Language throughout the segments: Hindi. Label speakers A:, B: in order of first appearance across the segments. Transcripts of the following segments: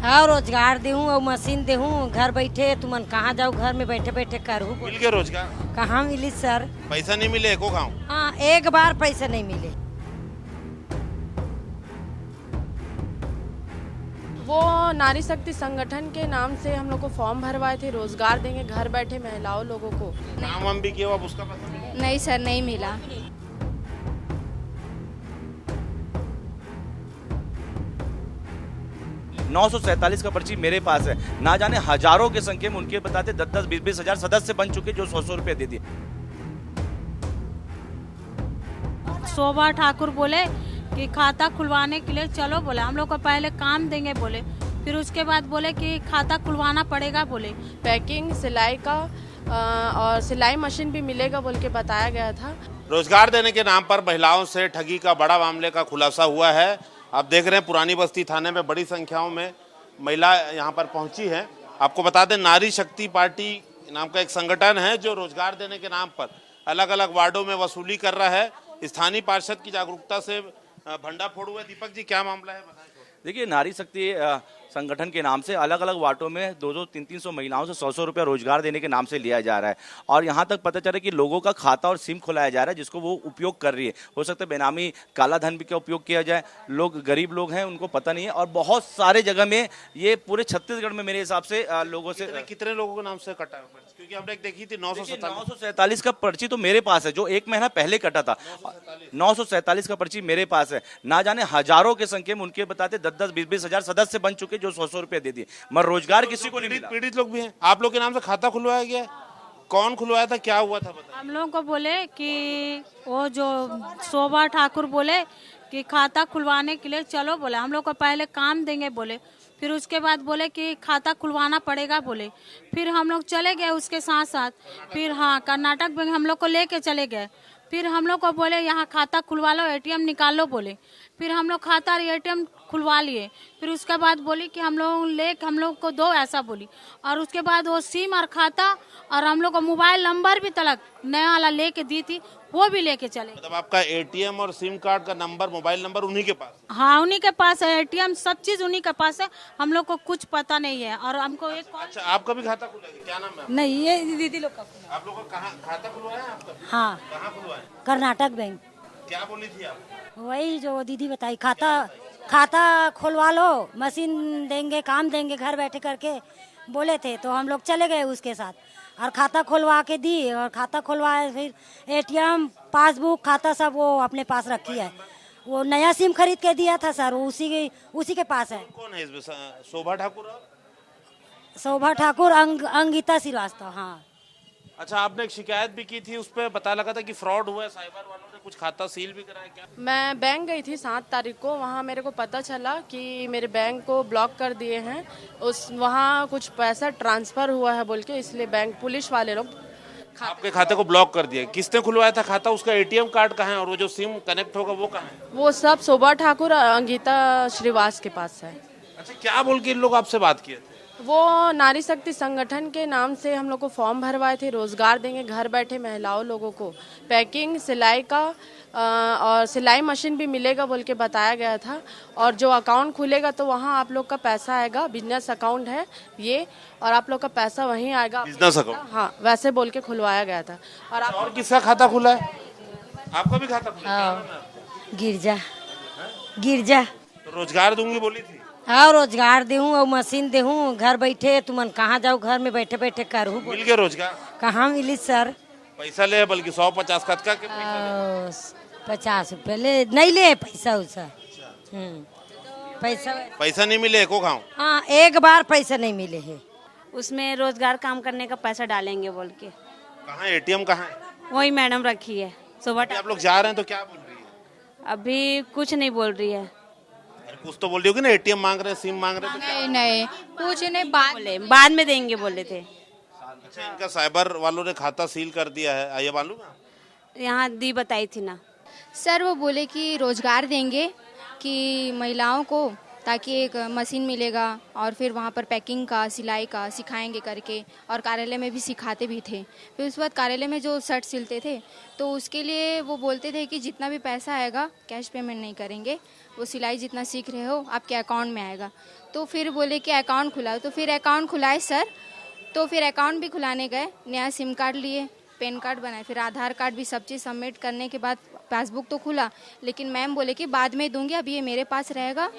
A: हाँ रोजगार देहूँ और मशीन देहूँ, घर बैठे तुमन कहाँ जाओ, घर में बैठे बैठे करूँ।
B: मिल गया रोजगार?
A: कहाँ मिली सर?
B: पैसा नहीं मिले एको गाँव?
A: हाँ एक बार पैसे नहीं मिले।
C: वो नारी शक्ति संगठन के नाम से हम लोग को फॉर्म भरवाए थे, रोजगार देंगे घर बैठे महिलाओं लोगों को।
B: काम वाम भी किया, अब उसका पैसा मिला?
D: नहीं सर, नहीं मिला।
E: 947 का पर्ची मेरे पास है। ना जाने हजारों के संख्या में उनके बताते 10-10, 20-20 हजार सदस्य बन चुके जो 100-100 रुपए दे दिए।
F: शोभा ठाकुर बोले कि खाता खुलवाने के लिए चलो, बोले हम लोग को पहले काम देंगे बोले, फिर उसके बाद बोले कि खाता खुलवाना पड़ेगा बोले।
C: पैकिंग सिलाई का और सिलाई मशीन भी मिलेगा बोल के बताया गया था।
B: रोजगार देने के नाम पर महिलाओं से ठगी का बड़ा मामले का खुलासा हुआ है। आप देख रहे हैं पुरानी बस्ती थाने में बड़ी संख्याओं में महिला यहाँ पर पहुंची है। आपको बता दें, नारी शक्ति पार्टी नाम का एक संगठन है जो रोजगार देने के नाम पर अलग अलग वार्डों में वसूली कर रहा है। स्थानीय पार्षद की जागरूकता से भंडाफोड़ हुआ। दीपक जी, क्या मामला है, बताएं।
E: देखिए, नारी शक्ति संगठन के नाम से अलग अलग वार्डों में 200, 300 महिलाओं से 100 रुपया रोजगार देने के नाम से लिया जा रहा है। और यहाँ तक पता चला है कि लोगों का खाता और सिम खुलाया जा रहा है जिसको वो उपयोग कर रही है। हो सकता है बेनामी काला धन भी का उपयोग किया जाए। लोग गरीब लोग हैं, उनको पता नहीं है। और बहुत सारे जगह में ये पूरे छत्तीसगढ़ में मेरे हिसाब से लोगों से
B: कितने लोगों के नाम से कटा है? क्योंकि हमने देखी थी
E: 947 का पर्ची तो मेरे पास है, जो 1 महीना पहले कटा था। 947 का पर्ची मेरे पास है। ना जाने हजारों के संख्या में उनके बताते 10-10, 20-20 हजार सदस्य बन चुके जो 100-100 रुपए दे दिए, मगर रोजगार किसी को नहीं मिला।
B: पीड़ित लोग भी हैं। आप लोग के नाम से खाता खुलवाया गया? कौन खुलवाया था, क्या हुआ था, बताइए।
F: हम लोगों को बोले कि वो जो शोभा ठाकुर बोले कि खाता खुलवाने के लिए चलो, बोले हम लोग को पहले काम देंगे बोले, फिर उसके बाद बोले कि खाता खुलवाना पड़ेगा बोले। फिर हम लोग चले गए उसके साथ साथ। फिर हाँ, कर्नाटक बैंक हम लोग को लेके चले गए। फिर हम लोग को बोले यहाँ खाता खुलवा लो, एटीएम निकाल लो बोले। फिर हम लोग खाता और एटीएम खुलवा लिए। फिर उसके बाद बोली कि हम लोग को दो, ऐसा बोली। और उसके बाद वो सिम और खाता और हम लोग को मोबाइल नंबर भी तलक नया वाला लेके दी थी, वो भी लेके चले।
B: मतलब आपका एटीएम और सिम कार्ड का नंबर, मोबाइल नंबर उन्हीं के पास?
F: हाँ, उन्हीं के पास है। एटीएम सब चीज उन्हीं के पास है। हम लोग को कुछ पता नहीं है। और हमको एक
B: अच्छा, आपका भी खाता खुला है? क्या नाम है?
A: नहीं, ये दीदी लोग का खुला।
B: आप लोग का कहाँ खाता खुलवाया है आपका?
A: हाँ,
B: कहाँ खुलवाया?
A: कर्नाटक बैंक।
B: क्या बोली थी आप?
A: वही जो दीदी बताई, खाता खुलवा लो, मशीन देंगे, काम देंगे घर बैठे करके बोले थे। तो हम लोग चले गए उसके साथ और खाता खुलवा के दी। और खाता खुलवाए, फिर एटीएम, पासबुक, खाता सब वो अपने पास रखी है। वो नया सिम खरीद के दिया था सर, वो उसी के पास है।
B: कौन है इसमें? शोभा ठाकुर?
A: शोभा ठाकुर, अंगिता श्रीवास्तव। हाँ।
B: अच्छा, आपने एक शिकायत भी की थी, उस पर पता लगा था कि फ्रॉड हुआ है, साइबर वालों ने कुछ खाता सील भी कराया क्या?
C: मैं बैंक गई थी 7 तारीख को। वहाँ मेरे को पता चला कि मेरे बैंक को ब्लॉक कर दिए हैं। वहाँ कुछ पैसा ट्रांसफर हुआ है बोल के, इसलिए बैंक पुलिस वाले लोग
B: आपके खाते को ब्लॉक कर दिया। किसने खुलवाया था खाता? उसका एटीएम कार्ड कहाँ है और वो जो सिम कनेक्ट होगा वो कहाँ है?
C: वो सब शोभा ठाकुर अंगिता श्रीवास के पास है।
B: अच्छा, क्या बोल के इन लोग आपसे बात किए थे?
C: वो नारी शक्ति संगठन के नाम से हम लोग को फॉर्म भरवाए थे, रोजगार देंगे घर बैठे महिलाओं लोगों को। पैकिंग सिलाई का और सिलाई मशीन भी मिलेगा बोल के बताया गया था। और जो अकाउंट खुलेगा तो वहाँ आप लोग का पैसा आएगा। बिजनेस अकाउंट है ये, और आप लोग का पैसा वहीं आएगा।
B: Business account?
C: हाँ, वैसे बोल के खुलवाया गया था।
B: और किसका खाता खुला है? आपका भी खाता खुला है?
A: गिरजा।
B: तो रोजगार दूंगी बोली थी?
A: हाँ रोजगार देहूँ और मशीन देहूँ, घर बैठे तुमन कहाँ जाओ, घर में बैठे बैठे करूँ।
B: मिल गया रोजगार?
A: कहाँ मिली सर?
B: पैसा ले, बल्कि 150 का के
A: 50 रुपये ले, नहीं ले पैसा उसा।
B: पैसा नहीं मिले एको गाँव?
A: हाँ, एक बार पैसा नहीं मिले है।
D: उसमें रोजगार काम करने का पैसा डालेंगे बोल के।
B: कहाँ एटीएम कहाँ है?
D: वही मैडम रखी है सुबह।
B: आप लोग जा रहे हैं तो क्या बोल रही है?
D: अभी कुछ नहीं बोल रही है।
B: कुछ तो बोल रही होगी ना, एटीएम मांग रहे हैं, सिम मांग रहे हैं तो
D: नहीं कुछ नहीं, बाद में देंगे बोले थे।
B: अच्छा, इनका साइबर वालों ने खाता सील कर दिया है, ये मालूम है?
D: यहाँ दी बताई थी ना
G: सर। वो बोले कि रोजगार देंगे, कि महिलाओं को ताकि एक मशीन मिलेगा और फिर वहाँ पर पैकिंग का, सिलाई का सिखाएंगे करके, और कार्यालय में भी सिखाते भी थे। फिर उसके बाद कार्यालय में जो शर्ट सिलते थे तो उसके लिए वो बोलते थे कि जितना भी पैसा आएगा कैश पेमेंट नहीं करेंगे, वो सिलाई जितना सीख रहे हो आपके अकाउंट में आएगा। तो फिर बोले कि अकाउंट खुलाओ, तो फिर अकाउंट खुलाए सर। तो फिर अकाउंट भी खुलाने गए, नया सिम कार्ड लिए, पैन कार्ड बनाए, फिर आधार कार्ड भी सब चीज़ सबमिट करने के बाद पासबुक तो खुला, लेकिन मैम बोले कि बाद में दूंगी, अभी ये मेरे पास रहेगा,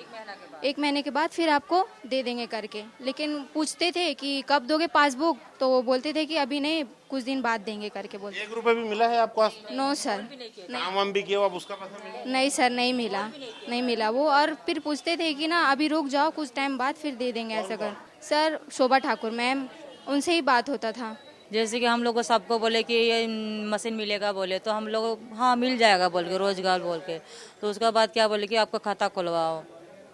G: 1 महीने के बाद फिर आपको दे देंगे करके। लेकिन पूछते थे कि कब दोगे पासबुक, तो वो बोलते थे कि अभी नहीं, कुछ दिन बाद देंगे करके बोलते।
B: 1 रुपए भी मिला है आपको?
G: नो सर,
B: काम वाम भी किया, अब उसका पैसा मिला?
G: नहीं सर, नहीं मिला वो। और फिर पूछते थे कि ना अभी रुक जाओ, कुछ टाइम बाद फिर दे देंगे ऐसा कर। सर शोभा ठाकुर मैम, उनसे ही बात होता था।
H: जैसे कि हम लोग को सबको बोले कि ये मशीन मिलेगा बोले, तो हम लोग हाँ मिल जाएगा बोल के, रोजगार बोल के। तो उसके बाद क्या बोले कि आपका खाता खुलवाओ,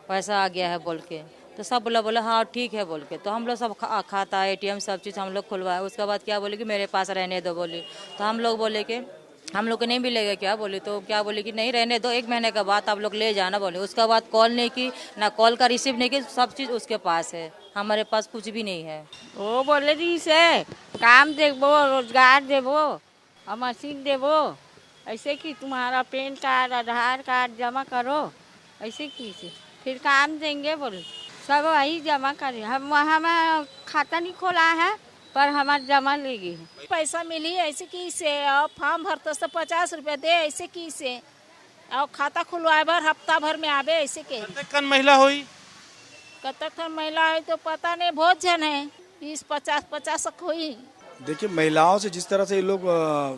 H: पैसा आ गया है बोल के। तो सब बोला हाँ ठीक है बोल के। तो हम लोग सब खाता, ATM सब चीज़ हम लोग खुलवाए। उसके बाद क्या बोले कि मेरे पास रहने दो बोली। तो हम लोग बोले कि हम लोग को नहीं मिलेगा क्या बोले। तो क्या बोले कि नहीं रहने दो, 1 महीने के बाद आप लोग ले जाना बोले। उसके बाद कॉल नहीं की, ना कॉल का रिसीव नहीं की, सब चीज़ उसके पास है, हमारे पास कुछ भी नहीं है।
F: वो बोले जी से काम देवो, रोजगार देवो और मशीन देवो, ऐसे कि तुम्हारा पैन कार्ड, आधार कार्ड जमा करो, ऐसे की से फिर काम देंगे बोले। सब वही जमा करे, हम खाता नहीं खोला है पर हमारा जमा लेगी
I: पैसा मिली ऐसे की से, और फॉर्म भरते तो 50 रुपया दे ऐसे की से, और खाता खुलवाए भर हफ्ता भर में आवे ऐसे के।
B: कन महिला हुई?
I: कतक महिला है तो पता नहीं, बहुत जन है, 20-50 हुई।
J: देखिए महिलाओं से जिस तरह से ये लोग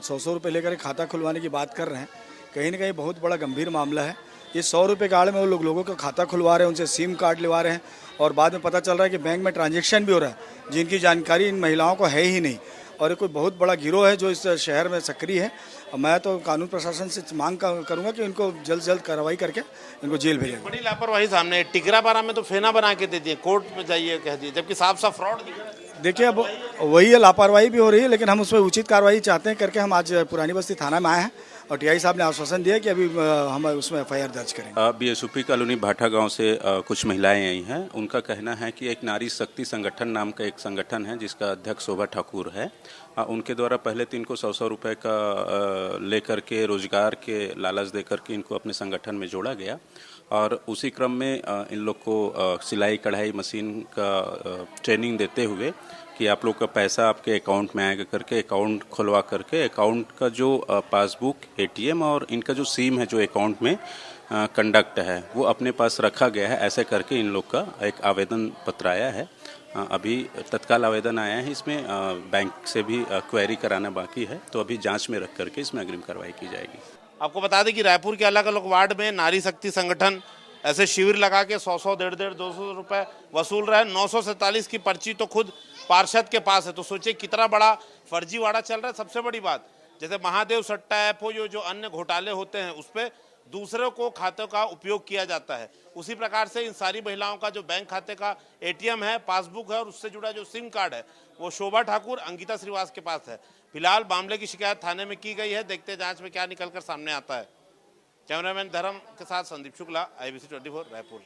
J: 100 रुपये लेकर खाता खुलवाने की बात कर रहे हैं, कहीं ना कहीं बहुत बड़ा गंभीर मामला है। ये 100 रुपये के आड़ में वो लोगों का खाता खुलवा रहे हैं, उनसे सिम कार्ड लिवा रहे हैं, और बाद में पता चल रहा है कि बैंक में ट्रांजैक्शन भी हो रहा है जिनकी जानकारी इन महिलाओं को है ही नहीं। और ये कोई बहुत बड़ा गिरोह है जो इस शहर में सक्रिय है। मैं तो कानून प्रशासन से मांग करूंगा कि इनको जल्द से जल्द कार्रवाई करके इनको जेल भेजें।
B: बड़ी लापरवाही सामने, टिकरापारा में तो फेना बना के दे दिए, कोर्ट में जाइए कह दिए, जबकि साफ साफ फ्रॉड दिख रहा है।
J: देखिए अब वही है, लापरवाही भी हो रही है, लेकिन हम उस पर उचित कार्रवाई चाहते हैं करके हम आज पुरानी बस्ती थाना में आए हैं, और TI साहब ने आश्वासन दिया कि अभी हम उसमें FIR दर्ज करेंगे।
K: BSUP कॉलोनी भाटा गांव से कुछ महिलाएं आई हैं। उनका कहना है कि एक नारी शक्ति संगठन नाम का एक संगठन है जिसका अध्यक्ष शोभा ठाकुर है। उनके द्वारा पहले तो इनको 100 रुपये का लेकर के रोजगार के लालच देकर के इनको अपने संगठन में जोड़ा गया, और उसी क्रम में इन लोग को सिलाई कढ़ाई मशीन का ट्रेनिंग देते हुए कि आप लोग का पैसा आपके अकाउंट में आएगा करके अकाउंट खुलवा करके अकाउंट का जो पासबुक, ATM और इनका जो सिम है जो अकाउंट में कंडक्ट है वो अपने पास रखा गया है। ऐसे करके इन लोग का एक आवेदन पत्र आया है। अभी तत्काल आवेदन आया है, इसमें बैंक से भी क्वेरी कराना बाकी है, तो अभी जांच में रख करके इसमें अग्रिम कार्रवाई की जाएगी।
B: आपको बता दें कि रायपुर के अलग अलग वार्ड में नारी शक्ति संगठन ऐसे शिविर लगा के 100-100, 150, 200 रुपए वसूल रहा है। 947 की पर्ची तो खुद पार्षद के पास है। तो सोचिए कितना बड़ा फर्जीवाड़ा चल रहा है। सबसे बड़ी बात, जैसे महादेव सट्टा ऐप हो, जो अन्य घोटाले होते हैं उस पर दूसरों को खातों का उपयोग किया जाता है, उसी प्रकार से इन सारी महिलाओं का जो बैंक खाते का ATM है, पासबुक है और उससे जुड़ा जो सिम कार्ड है वो शोभा ठाकुर, अंकिता श्रीवास के पास है। फिलहाल मामले की शिकायत थाने में की गई है, देखते हैं जांच में क्या निकलकर सामने आता है। कैमरामैन धर्म के साथ संदीप शुक्ला, IBC 24 रायपुर।